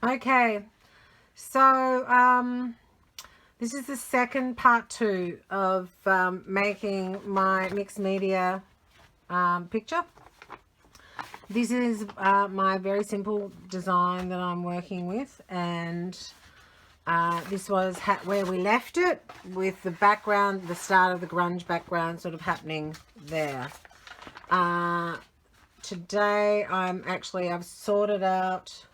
Okay, so this is the second part 2 of making my mixed media picture. This is my very simple design that I'm working with, and this was where we left it, with the background, the start of the grunge background sort of happening there. Today I've sorted out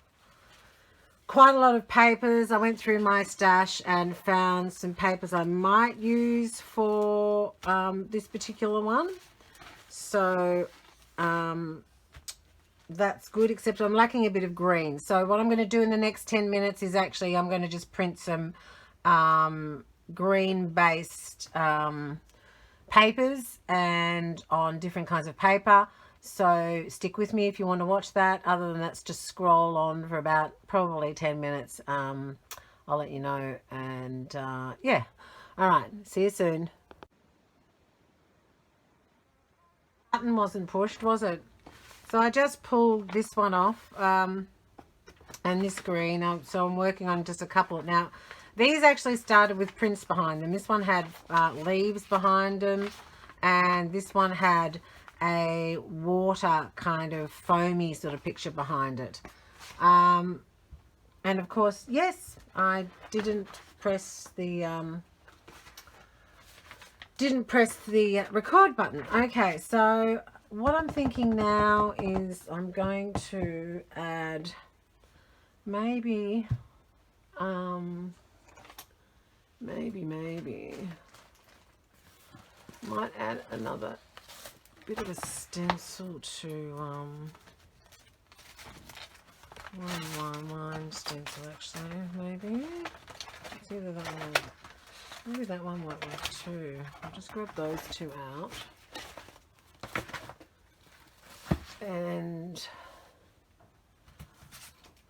quite a lot of papers. I went through my stash and found some papers I might use for this particular one. So that's good, except I'm lacking a bit of green. So what I'm going to do in the next 10 minutes is actually I'm going to just print some green based papers and on different kinds of paper. So stick with me if you want to watch that. Other than that, just scroll on for about probably 10 minutes. I'll let you know. And yeah, all right, see you soon. Button wasn't pushed, was it? So I just pulled this one off and this green. So I'm working on just a couple. Now, these actually started with prints behind them. This one had leaves behind them, and this one had a water kind of foamy sort of picture behind it. And of course, yes, I didn't press the record button. Okay, so what I'm thinking now is I'm going to add maybe might add another bit of a stencil to one stencil actually, maybe. It's either that one, maybe that one might work too. I'll just grab those two out. And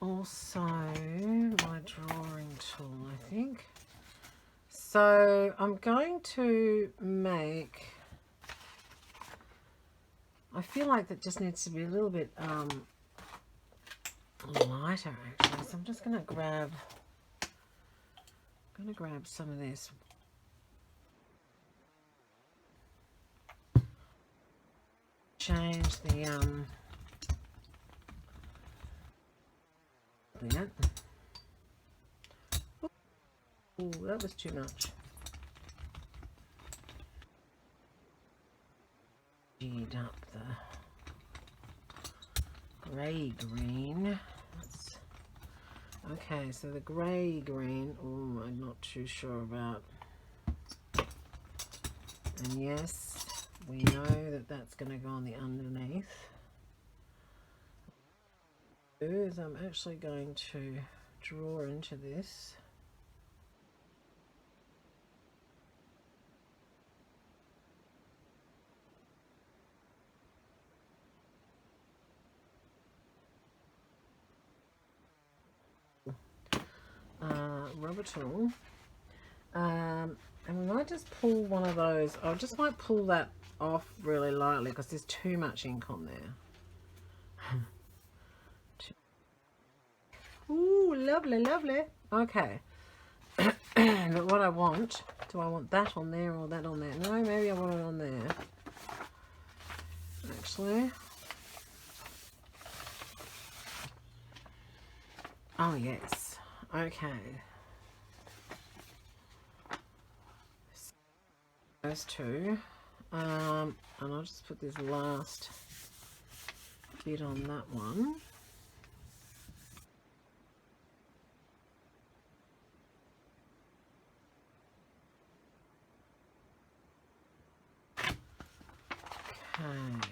also my drawing tool, I think. So I'm going to make, I feel like that just needs to be a little bit lighter actually. So I'm just going to grab some of this. Change the that. Oh, that was too much. G'd up the grey green. Okay, so the grey green, oh, I'm not too sure about. And yes, we know that that's going to go on the underneath. Is I'm actually going to draw into this. Rubber tool, and we might just pull one of those. I just might pull that off really lightly because there's too much ink on there. Ooh, lovely, lovely. Okay. But what I want, do I want that on there or that on there? No, maybe I want it on there. Actually. Oh, yes. Okay. Those two. And I'll just put this last bit on that one. Okay.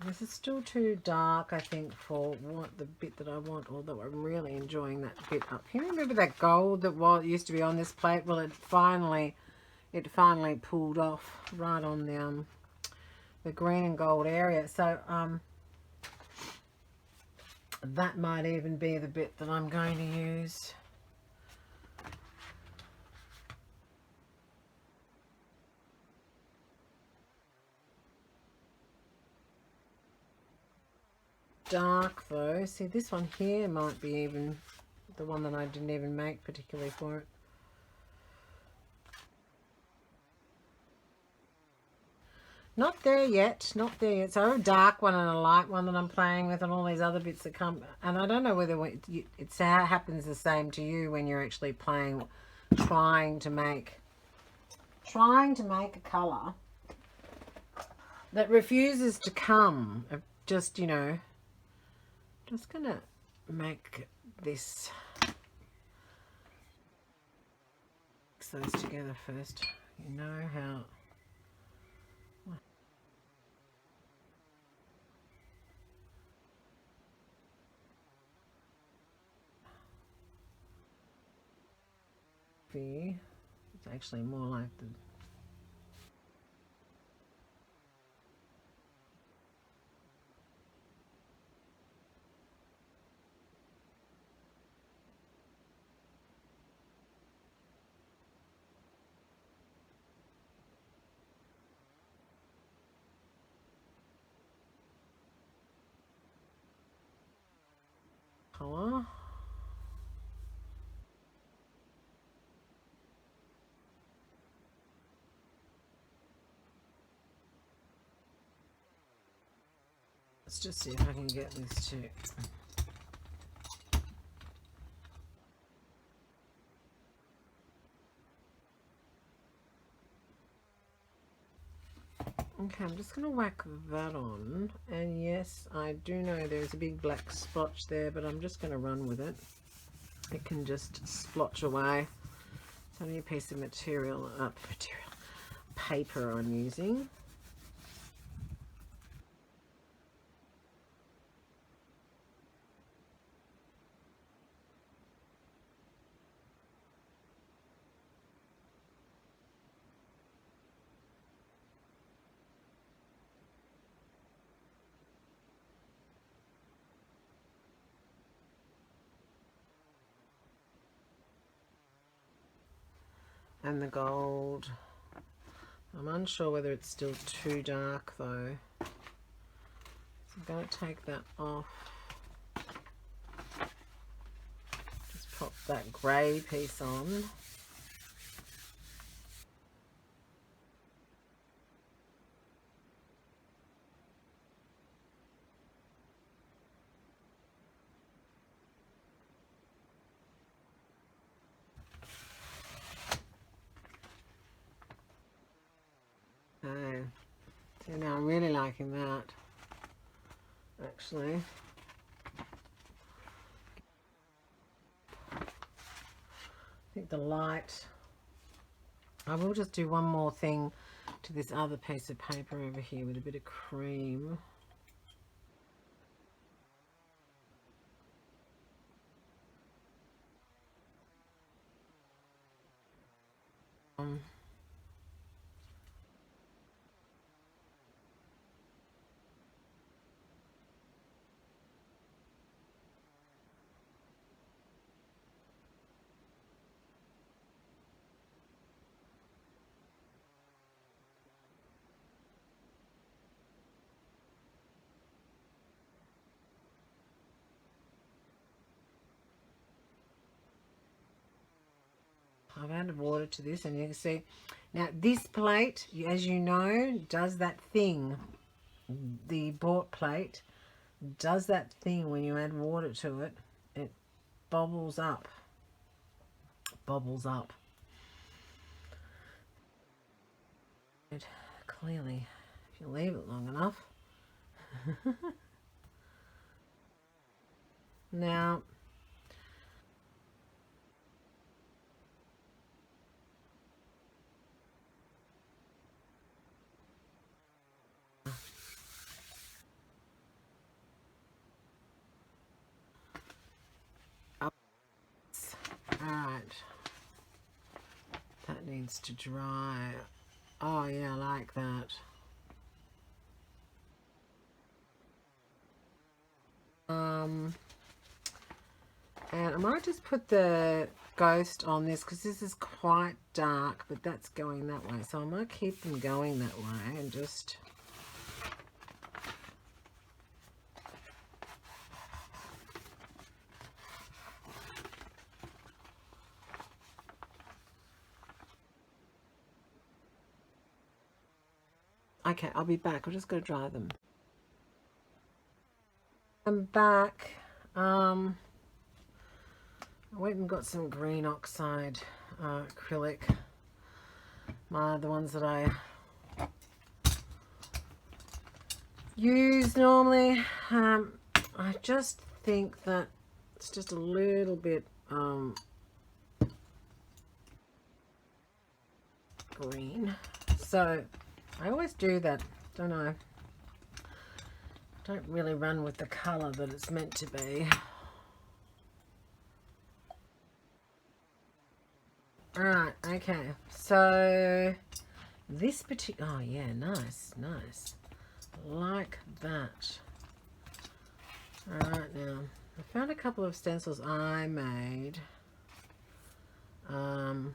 This is still too dark, I think, for what the bit that I want, although I'm really enjoying that bit up here. Remember that gold that used to be on this plate? Well, it finally pulled off right on the green and gold area. So that might even be the bit that I'm going to use. dark though. See, this one here might be even the one that I didn't even make particularly for it. Not there yet, not there yet. So a dark one and a light one that I'm playing with, and all these other bits that come. And I don't know whether it's how it happens the same to you when you're actually playing, trying to make a colour that refuses to come. Just, you know, just gonna make this, mix those together first. You know how. It's actually more like the colour. Let's just see if I can get this to okay, I'm just going to whack that on, and yes, I do know there's a big black splotch there, but I'm just going to run with it. It can just splotch away. It's only a piece of paper I'm using. And the gold, I'm unsure whether it's still too dark though, so I'm going to take that off. Just pop that grey piece on. So now I'm really liking that, actually. I think the light, I will just do one more thing to this other piece of paper over here with a bit of cream. I've added water to this, and you can see now this plate, as you know, does that thing. The bought plate does that thing when you add water to it. It bubbles up. Bubbles up. It, clearly, if you leave it long enough. Now, alright, that needs to dry. Oh yeah, I like that. And I might just put the ghost on this because this is quite dark, but that's going that way, so I might keep them going that way and just Okay, I'll be back. I've just got to dry them. I'm back. I went and got some green oxide acrylic. The ones that I use normally. I just think that it's just a little bit green. So I always do that, don't I? Don't really run with the colour that it's meant to be. Alright, okay. So this particular, oh yeah, nice, nice. Like that. Alright, now I found a couple of stencils I made. That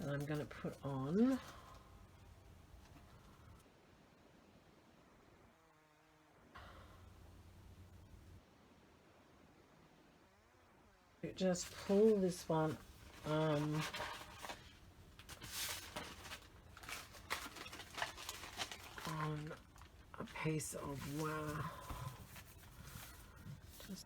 I'm going to put on. Just pull this one on a piece of just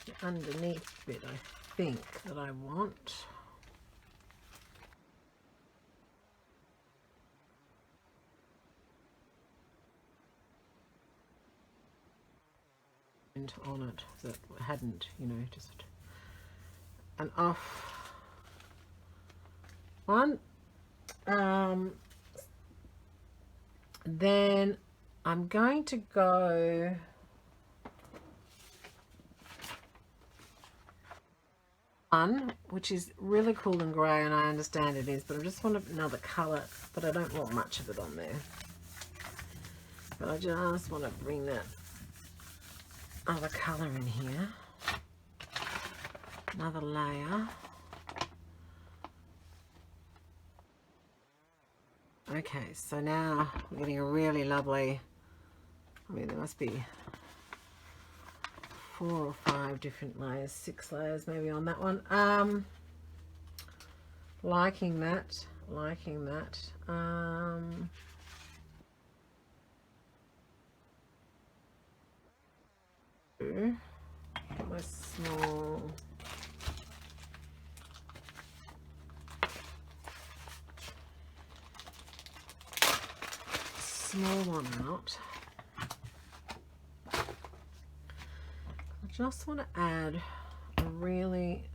the underneath bit, I think, that I want. On it that hadn't, you know, just an off one. Then I'm going to go one which is really cool and grey, and I understand it is, but I just want another colour, but I don't want much of it on there. But I just want to bring that other colour in here, another layer. Okay, so now we're getting a really lovely, I mean there must be 4 or 5 different layers, 6 layers maybe on that one. Liking that, liking that. Get my small one out. I just want to add a really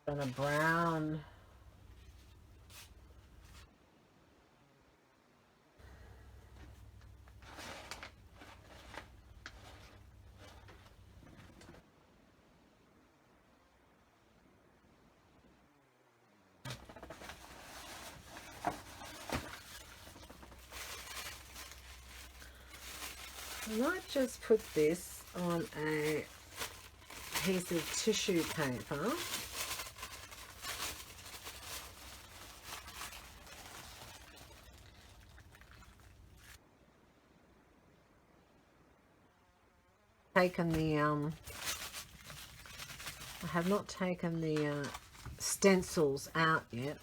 and a brown. I might just put this on a piece of tissue paper. Taken the I have not taken the stencils out yet.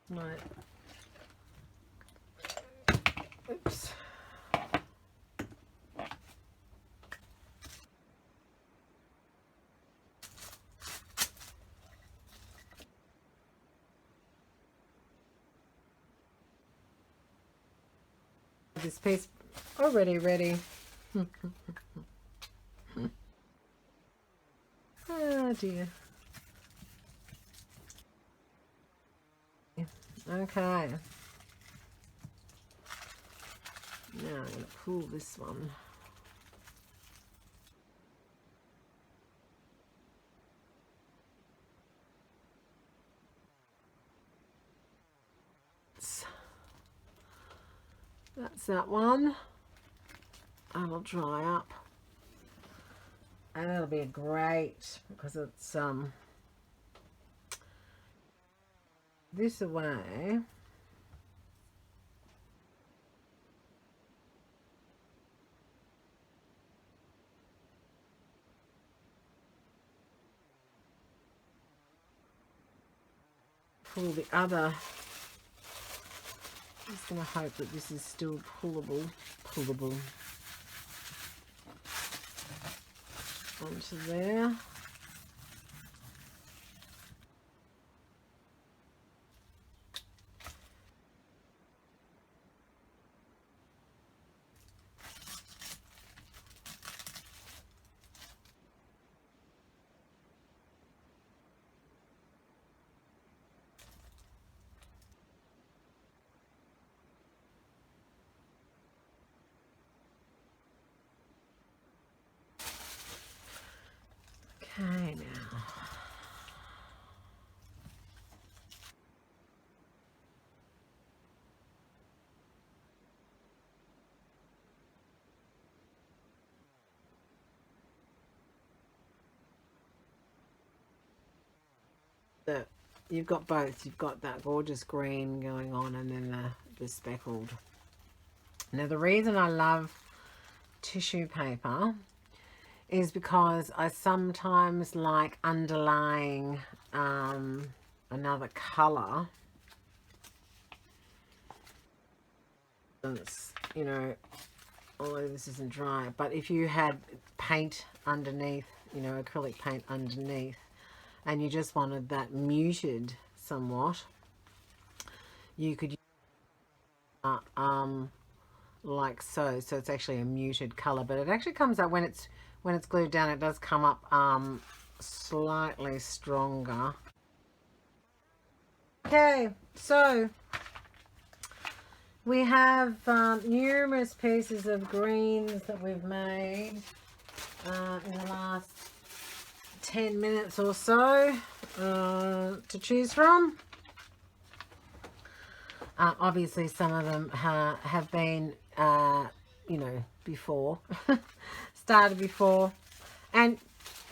Right. Oops. This piece already ready. Oh dear. Okay. Now I'm going to pull this one. That's that one. That'll dry up. And it'll be great because it's this away. Pull the other. I'm just going to hope that this is still pullable onto there. Okay, now. You've got both. You've got that gorgeous green going on and then the speckled. Now the reason I love tissue paper is because I sometimes like underlying another colour. It's, you know, although this isn't dry, but if you had paint underneath, you know, acrylic paint underneath, and you just wanted that muted somewhat, you could use like so. So it's actually a muted color, but it actually comes up when it's glued down. It does come up slightly stronger. Okay, so we have numerous pieces of greens that we've made in the last 10 minutes or so to choose from. Obviously some of them have been you know, before started before, and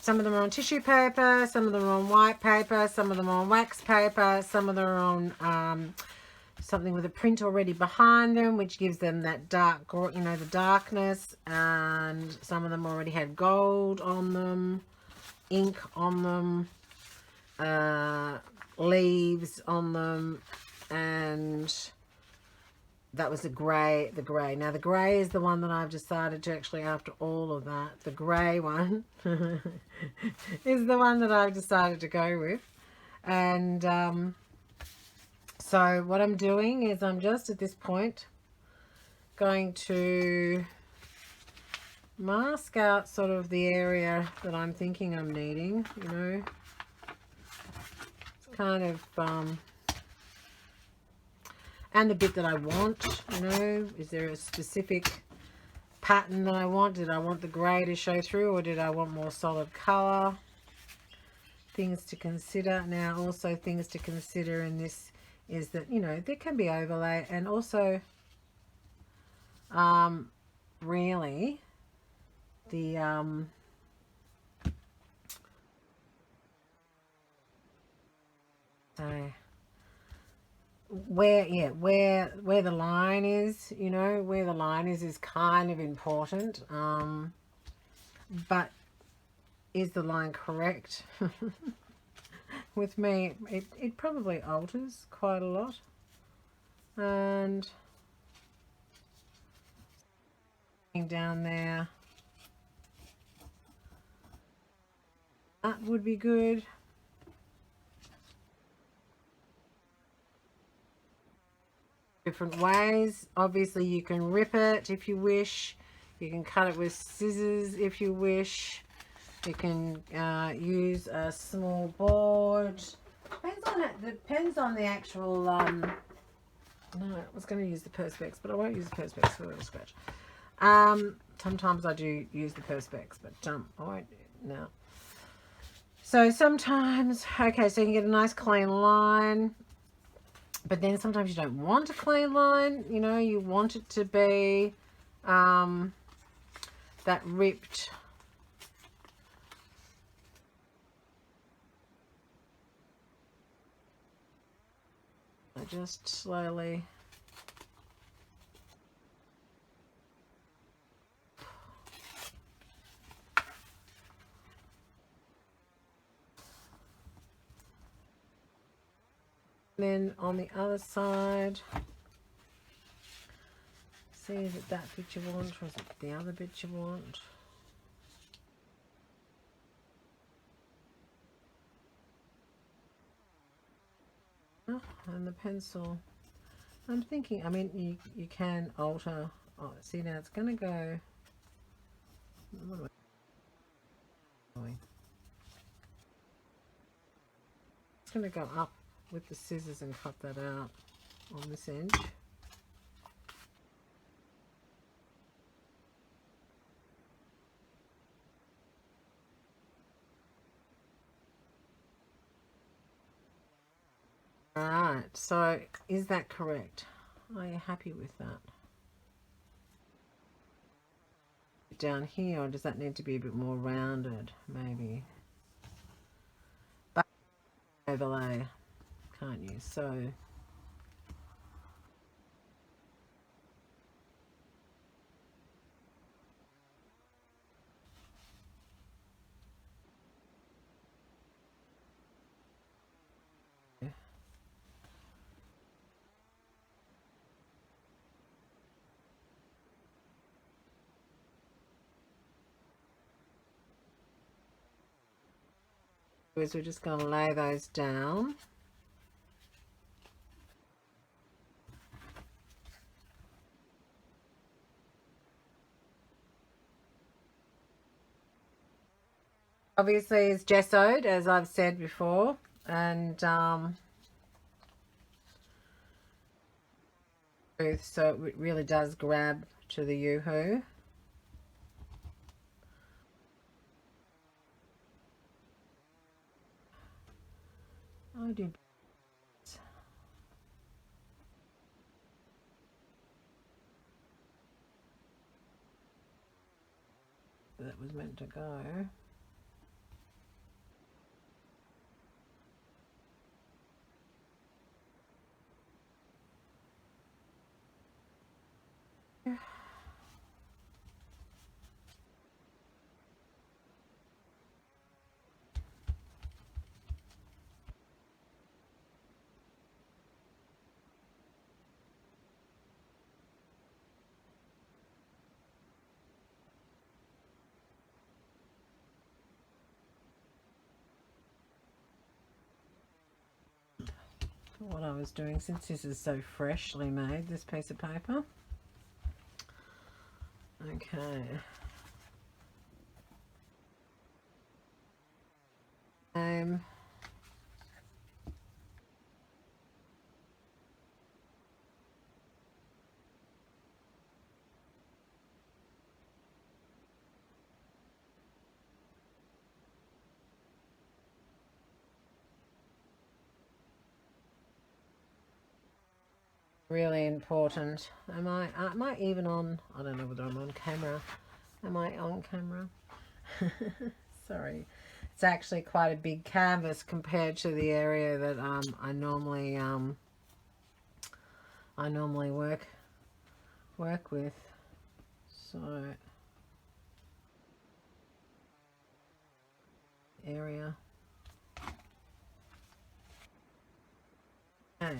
some of them are on tissue paper, some of them are on white paper, some of them are on wax paper, some of them are on something with a print already behind them, which gives them that dark, you know, the darkness, and some of them already had gold on them, ink on them, leaves on them, and that was the grey. Now the grey is the one that I've decided to actually, after all of that, the grey one is the one that I've decided to go with. And so what I'm doing is I'm just at this point going to mask out sort of the area that I'm thinking I'm needing, you know. It's kind of and the bit that I want, you know, is there a specific pattern that I want? Did I want the grey to show through, or did I want more solid colour? Things to consider. Now also things to consider in this is that, you know, there can be overlay, and also really the so where the line is, you know, where the line is kind of important, but is the line correct? With me, it probably alters quite a lot, and down there, that would be good. different ways. Obviously you can rip it if you wish. You can cut it with scissors if you wish. You can use a small board. Depends on it. Depends on the actual. No, I was going to use the Perspex, but I won't use the Perspex for the scratch. Sometimes I do use the Perspex, but I won't now. So sometimes, okay, so you can get a nice clean line, but then sometimes you don't want a clean line. You know, you want it to be that ripped. I just slowly. Then on the other side, see, is it that bit you want or is it the other bit you want? Oh, and the pencil. I'm thinking, I mean, you can alter. Oh, see, now it's going to go. What am I doing? It's going to go up with the scissors and cut that out on this edge. Alright, so is that correct? Are you happy with that? Down here, or does that need to be a bit more rounded, maybe? But overlay, can't you? So we're just going to lay those down. Obviously it's gessoed, as I've said before, and so it really does grab to the yoo-hoo. I did. That was meant to go. What I was doing, since this is so freshly made, this piece of paper. Okay. Really important. Am I even on? I don't know whether I'm on camera. Am I on camera? Sorry. It's actually quite a big canvas compared to the area that I normally work with. So area. Okay.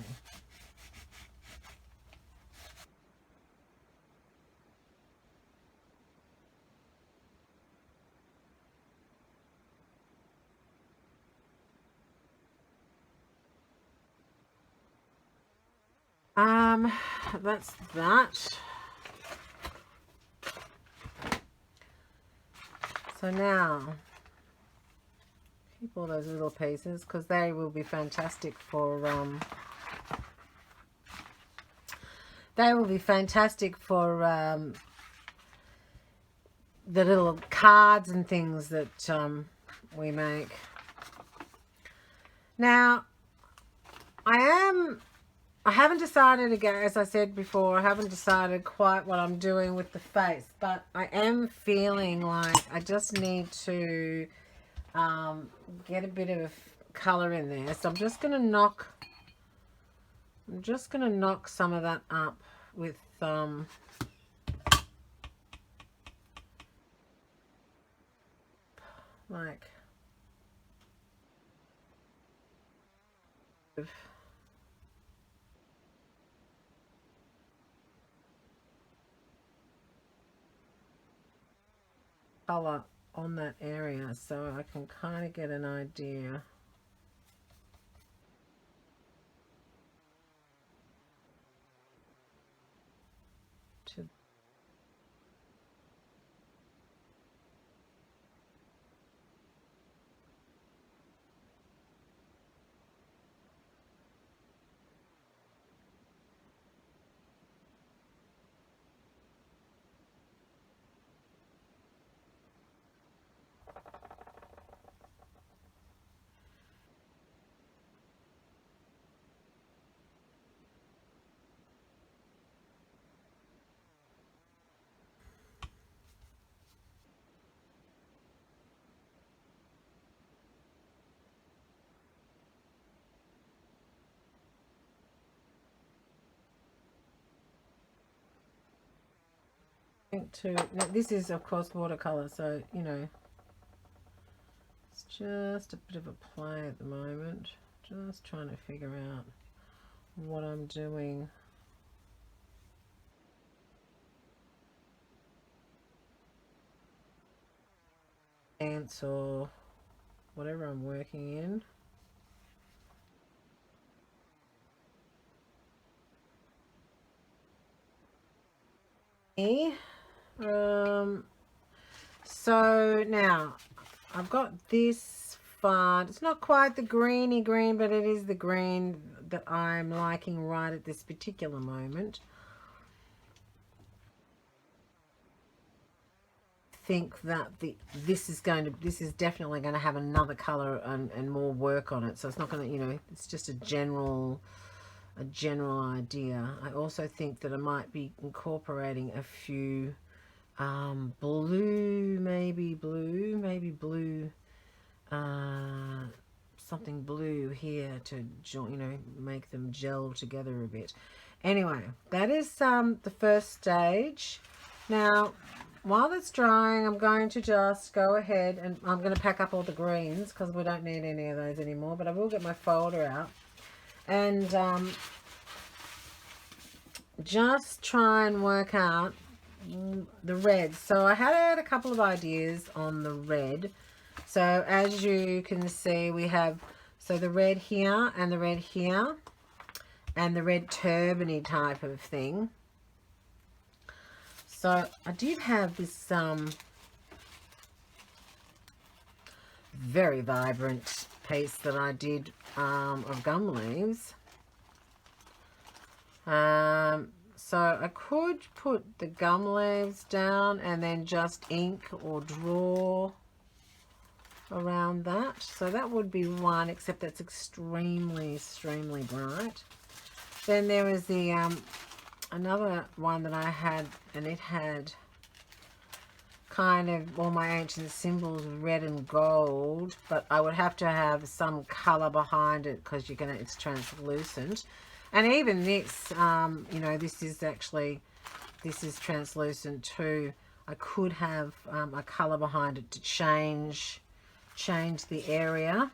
That's that. So now keep all those little pieces because they will be fantastic for the little cards and things that we make. Now I haven't decided again, as I said before, I haven't decided quite what I'm doing with the face, but I am feeling like I just need to get a bit of color in there. So I'm just going to knock some of that up with like color on that area so I can kind of get an idea. Now this is of course watercolor, so you know it's just a bit of a play at the moment, just trying to figure out what I'm doing. Ants or whatever I'm working in. So now I've got this font. It's not quite the greeny green, but it is the green that I'm liking right at this particular moment. I think that this is definitely going to have another color and more work on it. So it's not going to, you know, it's just a general idea. I also think that I might be incorporating a few maybe blue, something blue here to, you know, make them gel together a bit. Anyway, that is the first stage. Now, while it's drying, I'm going to just go ahead and I'm going to pack up all the greens because we don't need any of those anymore, but I will get my folder out and just try and work out the red. So I had a couple of ideas on the red. So as you can see, we have the red here and the red here and the red turbany type of thing. So I did have this very vibrant piece that I did of gum leaves. So I could put the gum leaves down and then just ink or draw around that. So that would be one, except that's extremely bright. Then there was the another one that I had, and it had kind of all my ancient symbols, red and gold, but I would have to have some color behind it because it's translucent. And even this, you know, this is translucent too. I could have a color behind it to change the area.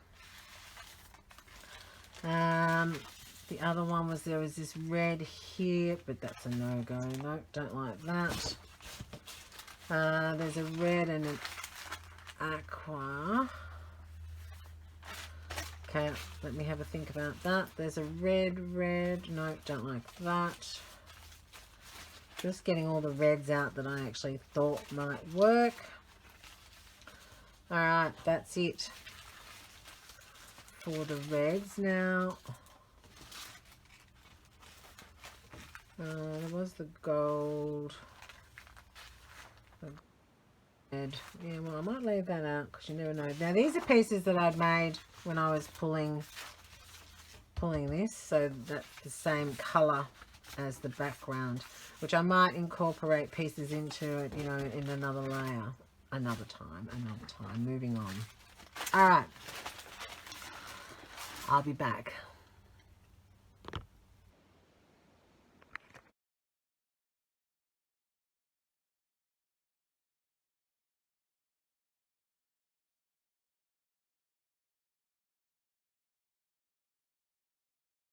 The other one was, there was this red here, but that's a no-go. Nope, don't like that. There's a red and an aqua. Okay, let me have a think about that. There's a red. No, don't like that. Just getting all the reds out that I actually thought might work. Alright, that's it for the reds now. There was the gold. The red. Yeah, well, I might leave that out because you never know. Now, these are pieces that I'd made when I was pulling this, so that's the same colour as the background, which I might incorporate pieces into it, you know, in another layer. Another time. Moving on. All right. I'll be back.